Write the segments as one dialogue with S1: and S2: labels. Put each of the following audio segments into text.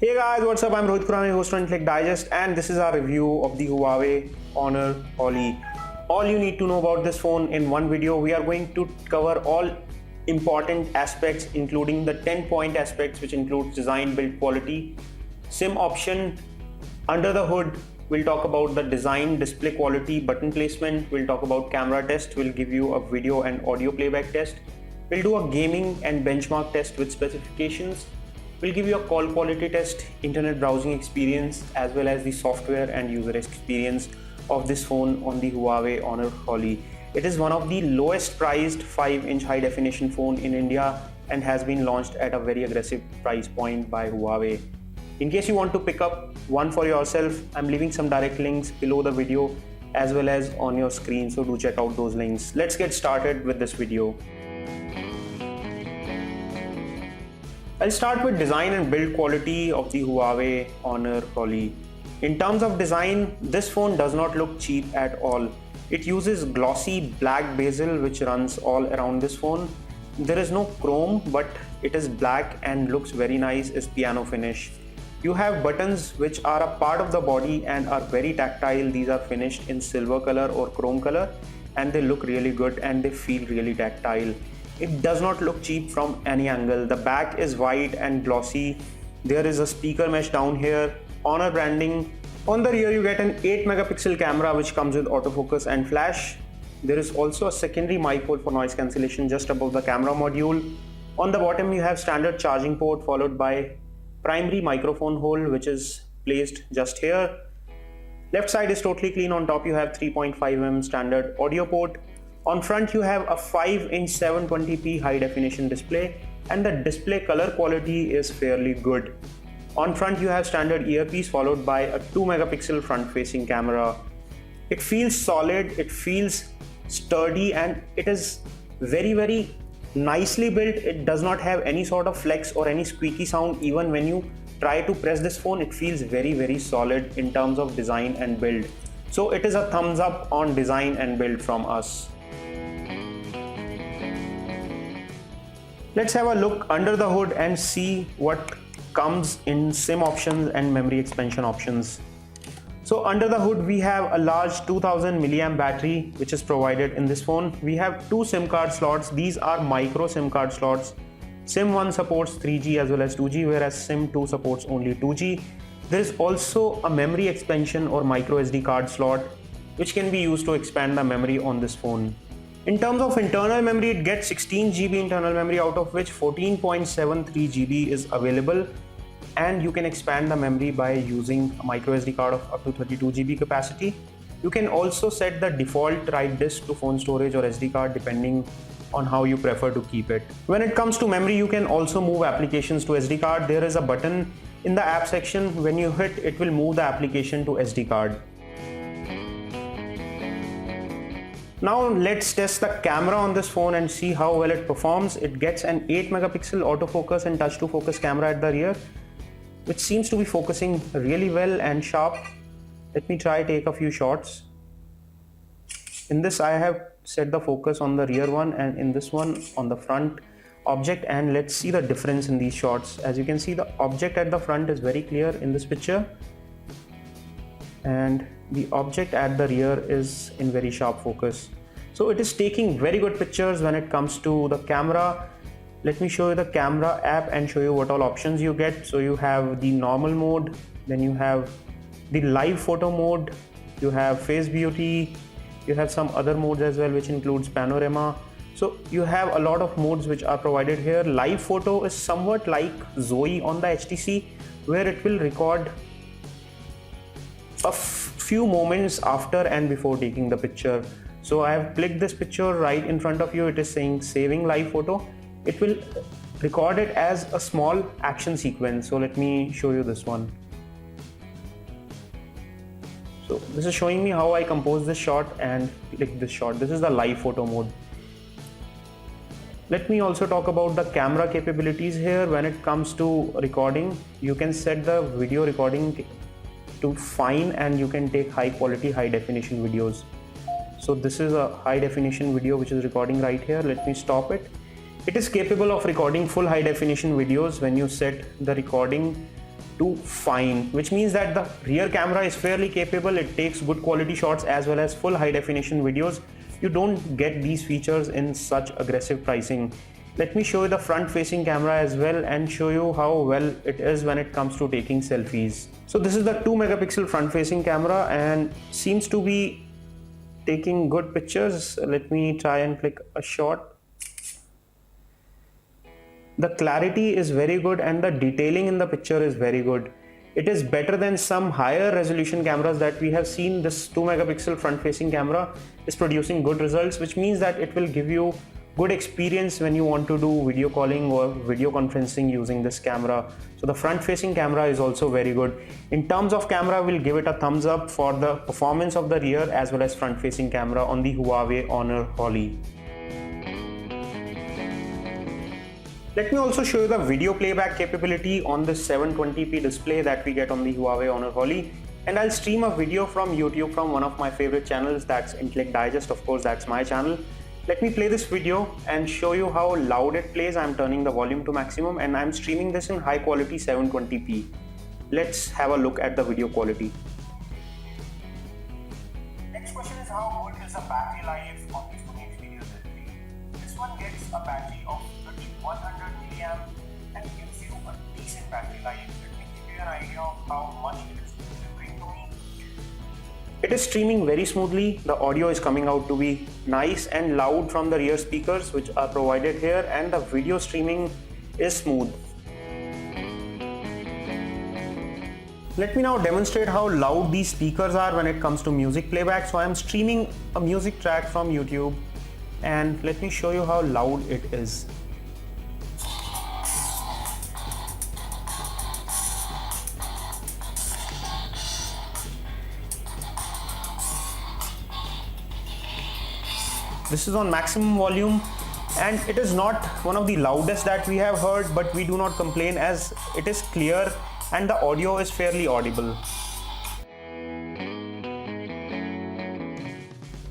S1: Hey guys, what's up? I'm Rohit Khurana, host on Intellect Digest, and this is our review of the Huawei Honor Poly. All you need to know about this phone in one video. We are going to cover all important aspects, including the 10-point aspects, which includes design, build quality, SIM option. Under the hood, we'll talk about the design, display quality, button placement. We'll talk about camera test. We'll give you a video and audio playback test. We'll do a gaming and benchmark test with specifications. We'll give you a call quality test, internet browsing experience, as well as the software and user experience of this phone on the Huawei Honor Poly. It is one of the lowest priced 5-inch high definition phone in India and has been launched at a very aggressive price point by Huawei. In case you want to pick up one for yourself, I'm leaving some direct links below the video as well as on your screen, so do check out those links. Let's get started with this video. I'll start with design and build quality of the Huawei Honor Poly. In terms of design, this phone does not look cheap at all. It uses glossy black bezel which runs all around this phone. There is no chrome, but it is black and looks very nice as piano finish. You have buttons which are a part of the body and are very tactile. These are finished in silver color or chrome color and they look really good and they feel really tactile. It does not look cheap from any angle. The back is white and glossy. There is a speaker mesh down here. Honor branding. On the rear you get an 8-megapixel camera which comes with autofocus and flash. There is also a secondary mic port for noise cancellation just above the camera module. On the bottom you have standard charging port followed by primary microphone hole which is placed just here. Left side is totally clean. On top you have 3.5mm standard audio port. On front you have a 5-inch 720p high definition display and the display color quality is fairly good. On front you have standard earpiece followed by a 2-megapixel front facing camera. It feels solid, it feels sturdy and it is very nicely built. It does not have any sort of flex or any squeaky sound. Even when you try to press this phone, it feels very solid in terms of design and build. So it is a thumbs up on design and build from us. Let's have a look under the hood and see what comes in SIM options and memory expansion options. So under the hood we have a large 2000 milliamp battery which is provided in this phone. We have two SIM card slots. These are micro SIM card slots. SIM 1 supports 3G as well as 2G, whereas SIM 2 supports only 2G. There is also a memory expansion or micro SD card slot which can be used to expand the memory on this phone. In terms of internal memory, it gets 16 GB internal memory, out of which 14.73 GB is available, and you can expand the memory by using a micro SD card of up to 32 GB capacity. You can also set the default write disk to phone storage or SD card depending on how you prefer to keep it. When it comes to memory, you can also move applications to SD card. There is a button in the app section. When you hit, it will move the application to SD card. Now let's test the camera on this phone and see how well it performs. It gets an 8-megapixel autofocus and touch to focus camera at the rear, which seems to be focusing really well and sharp. Let me try take a few shots. In this I have set the focus on the rear one and in this one on the front object, and let's see the difference in these shots. As you can see, the object at the front is very clear in this picture and the object at the rear is in very sharp focus. So it is taking very good pictures when it comes to the camera. Let me show you the camera app and show you what all options you get. So you have the normal mode, then you have the live photo mode, you have face beauty, you have some other modes as well which includes panorama. So you have a lot of modes which are provided here. Live photo is somewhat like Zoe on the HTC, where it will record a few moments after and before taking the picture. So I have clicked this picture right in front of you. It is saying saving live photo. It will record it as a small action sequence. So let me show you this one. So this is showing me how I compose this shot and click this shot. This is the live photo mode. Let me also talk about the camera capabilities here. When it comes to recording, you can set the video recording to fine and you can take high quality, high definition videos. So this is a high definition video which is recording right here. Let me stop it. It is capable of recording full high definition videos when you set the recording to fine, which means that the rear camera is fairly capable. It takes good quality shots as well as full high definition videos. You don't get these features in such aggressive pricing. Let me show you the front facing camera as well and show you how well it is when it comes to taking selfies. So this is the 2 megapixel front facing camera and seems to be taking good pictures. Let me try and click a shot. The clarity is very good and the detailing in the picture is very good. It is better than some higher resolution cameras that we have seen. This 2 megapixel front facing camera is producing good results, which means that it will give you good experience when you want to do video calling or video conferencing using this camera. So the front facing camera is also very good. In terms of camera, we'll give it a thumbs up for the performance of the rear as well as front facing camera on the Huawei Honor Holly. Let me also show you the video playback capability on this 720p display that we get on the Huawei Honor Holly. And I'll stream a video from YouTube from one of my favorite channels, that's Intellect Digest. Of course, that's my channel. Let me play this video and show you how loud it plays. I'm turning the volume to maximum and I'm streaming this in high quality 720p. Let's have a look at the video quality.
S2: Next question is, how good is the battery life of this Huawei video display? This one gets a battery of 3100 milliamp and gives you a decent battery life. Let me give you an idea of how much it is delivering to me.
S1: It is streaming very smoothly. The audio is coming out to be nice and loud from the rear speakers which are provided here, and the video streaming is smooth. Let me now demonstrate how loud these speakers are when it comes to music playback. So I am streaming a music track from YouTube and let me show you how loud it is. This is on maximum volume and it is not one of the loudest that we have heard, but we do not complain as it is clear and the audio is fairly audible.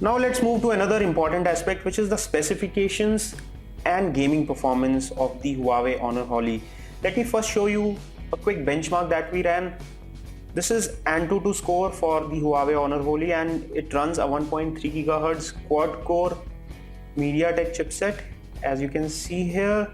S1: Now let's move to another important aspect, which is the specifications and gaming performance of the Huawei Honor Holly. Let me first show you a quick benchmark that we ran. This is Antutu score for the Huawei Honor Holly and it runs a 1.3 GHz quad-core MediaTek chipset. As you can see here,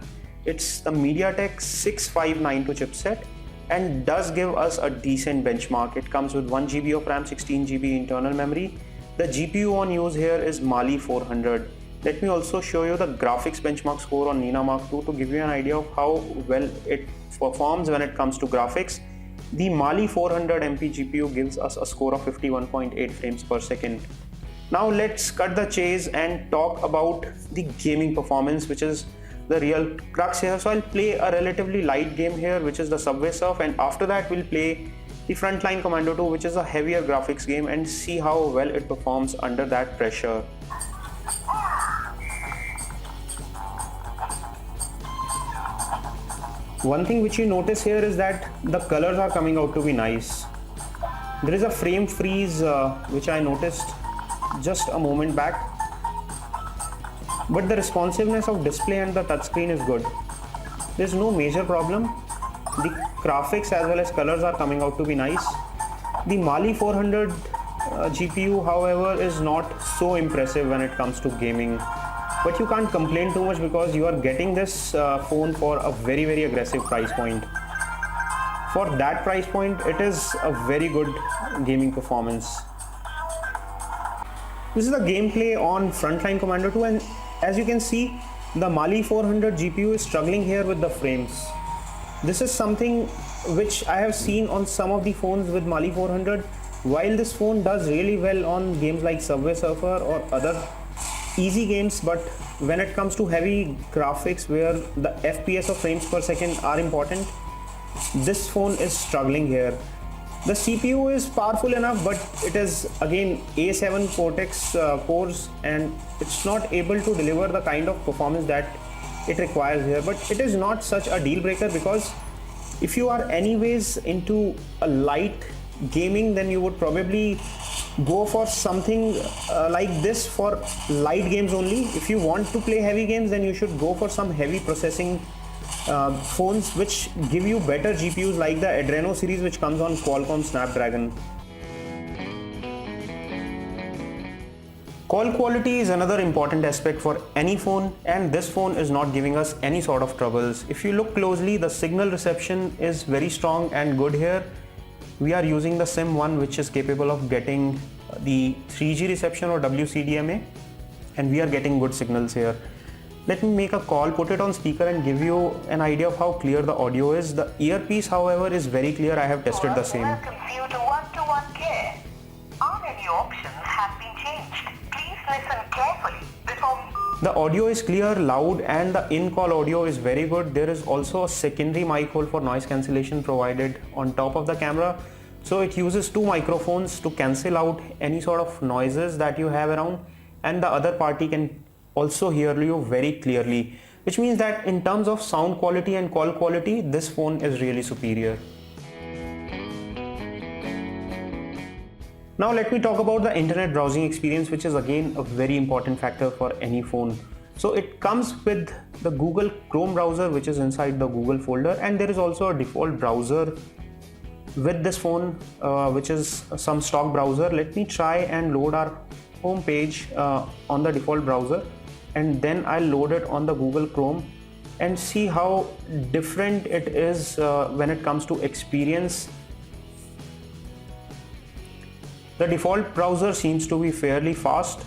S1: it's the MediaTek 6592 chipset and does give us a decent benchmark. It comes with 1 GB of RAM, 16 GB internal memory. The GPU on use here is Mali 400. Let me also show you the graphics benchmark score on Nina Mark II to give you an idea of how well it performs when it comes to graphics. The Mali 400 MP GPU gives us a score of 51.8 frames per second. Now let's cut the chase and talk about the gaming performance, which is the real crux here. So I'll play a relatively light game here, which is the Subway Surf, and after that we'll play the Frontline Commando 2, which is a heavier graphics game, and see how well it performs under that pressure. One thing which you notice here is that the colors are coming out to be nice. There is a frame freeze which I noticed just a moment back, but the responsiveness of display and the touchscreen is good. There's no major problem. The graphics as well as colors are coming out to be nice. The Mali 400 GPU, however, is not so impressive when it comes to gaming. But you can't complain too much because you are getting this phone for a very aggressive price point. For that price point, it is a very good gaming performance. This is the gameplay on Frontline Commando 2, and as you can see, the Mali 400 GPU is struggling here with the frames. This is something which I have seen on some of the phones with Mali 400. While this phone does really well on games like Subway Surfer or other easy games, but when it comes to heavy graphics where the FPS of frames per second are important, this phone is struggling here. The CPU is powerful enough, but it is again A7 Cortex cores and it's not able to deliver the kind of performance that it requires here. But it is not such a deal breaker, because if you are anyways into a light gaming, then you would probably go for something like this for light games only. If you want to play heavy games, then you should go for some heavy processing phones which give you better GPUs like the Adreno series, which comes on Qualcomm Snapdragon. Call quality is another important aspect for any phone, and this phone is not giving us any sort of troubles. If you look closely, the signal reception is very strong and good here. We are using the SIM1, which is capable of getting the 3G reception or WCDMA, and we are getting good signals here. Let me make a call, put it on speaker and give you an idea of how clear the audio is. The earpiece, however, is very clear. I have tested the same.
S3: Welcome you to one-to-one care. Our menu options have been changed. Please listen carefully before...
S1: The audio is clear, loud, and the in-call audio is very good. There is also a secondary mic hole for noise cancellation provided on top of the camera. So it uses two microphones to cancel out any sort of noises that you have around, and the other party can also hear you very clearly, which means that in terms of sound quality and call quality, this phone is really superior. Now let me talk about the internet browsing experience, which is again a very important factor for any phone. So it comes with the Google Chrome browser, which is inside the Google folder, and there is also a default browser with this phone, which is some stock browser. Let me try and load our home page on the default browser, and then I'll load it on the Google Chrome and see how different it is when it comes to experience. The default browser seems to be fairly fast.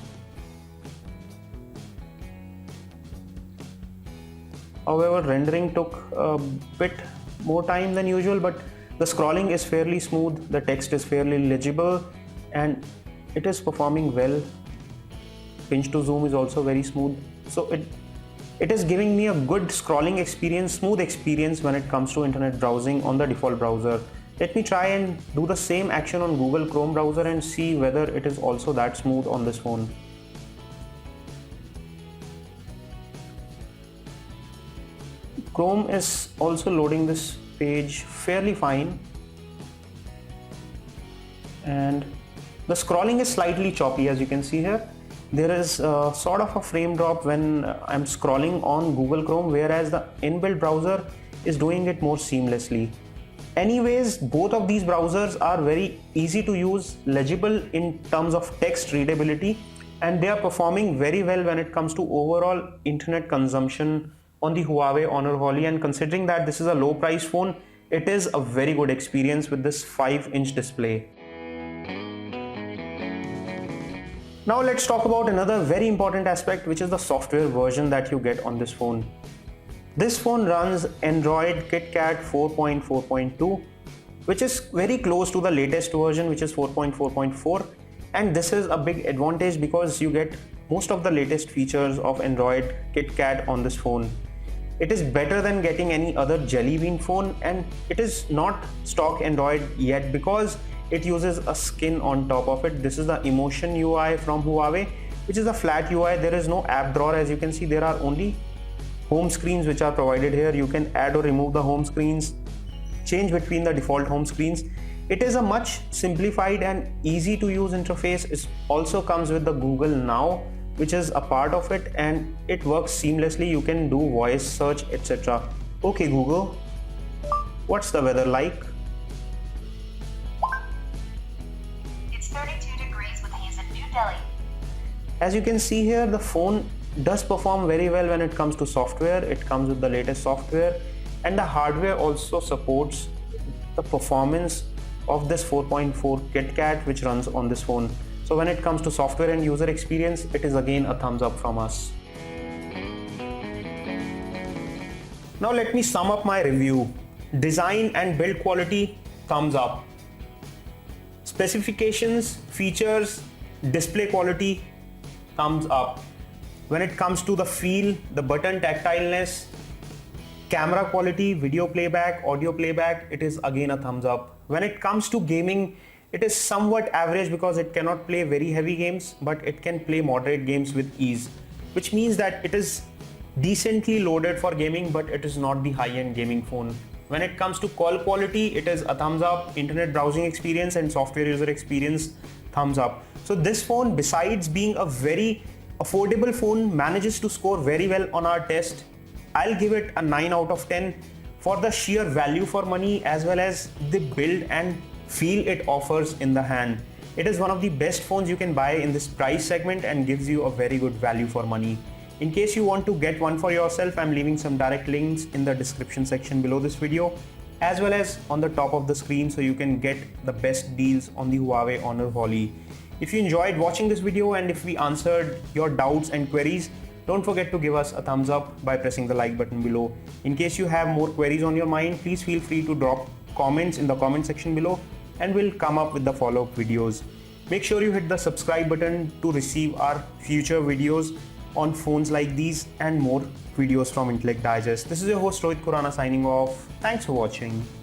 S1: However, rendering took a bit more time than usual, but the scrolling is fairly smooth, the text is fairly legible, and it is performing well. Pinch to zoom is also very smooth. So it is giving me a good scrolling experience, smooth experience when it comes to internet browsing on the default browser. Let me try and do the same action on Google Chrome browser and see whether it is also that smooth on this phone. Chrome is also loading this page fairly fine, and the scrolling is slightly choppy, as you can see here. There is sort of a frame drop when I'm scrolling on Google Chrome, whereas the inbuilt browser is doing it more seamlessly. Anyways, both of these browsers are very easy to use, legible in terms of text readability, and they are performing very well when it comes to overall internet consumption on the Huawei Honor Holly. And considering that this is a low price phone, it is a very good experience with this 5-inch display. Now let's talk about another very important aspect, which is the software version that you get on this phone. This phone runs Android KitKat 4.4.2, which is very close to the latest version, which is 4.4.4, and this is a big advantage because you get most of the latest features of Android KitKat on this phone. It is better than getting any other Jelly Bean phone, and it is not stock Android yet because it uses a skin on top of it. This is the Emotion UI from Huawei, which is a flat UI. There is no app drawer. As you can see, there are only home screens which are provided here. You can add or remove the home screens, change between the default home screens. It is a much simplified and easy to use interface. It also comes with the Google Now, which is a part of it, and it works seamlessly. You can do voice search, etc. Okay Google, what's the weather like?
S3: It's 32 degrees with haze in New Delhi.
S1: As you can see here, the phone does perform very well when it comes to software. It comes with the latest software, and the hardware also supports the performance of this 4.4 KitKat which runs on this phone. So when it comes to software and user experience, it is again a thumbs up from us. Now let me sum up my review. Design and build quality, thumbs up. Specifications, features, display quality, thumbs up. When it comes to the feel, the button tactileness, camera quality, video playback, audio playback, it is again a thumbs up. When it comes to gaming, it is somewhat average because it cannot play very heavy games, but it can play moderate games with ease, which means that it is decently loaded for gaming, but it is not the high-end gaming phone. When it comes to call quality, it is a thumbs up. Internet browsing experience and software user experience, thumbs up. So this phone, besides being a very affordable phone, manages to score very well on our test. I'll give it a 9 out of 10 for the sheer value for money as well as the build and feel it offers in the hand. It is one of the best phones you can buy in this price segment and gives you a very good value for money. In case you want to get one for yourself, I'm leaving some direct links in the description section below this video as well as on the top of the screen so you can get the best deals on the Huawei Honor Volley. If you enjoyed watching this video and if we answered your doubts and queries, don't forget to give us a thumbs up by pressing the like button below. In case you have more queries on your mind, please feel free to drop comments in the comment section below and we'll come up with the follow-up videos. Make sure you hit the subscribe button to receive our future videos on phones like these and more videos from Intellect Digest. This is your host Rohit Khurana signing off. Thanks for watching.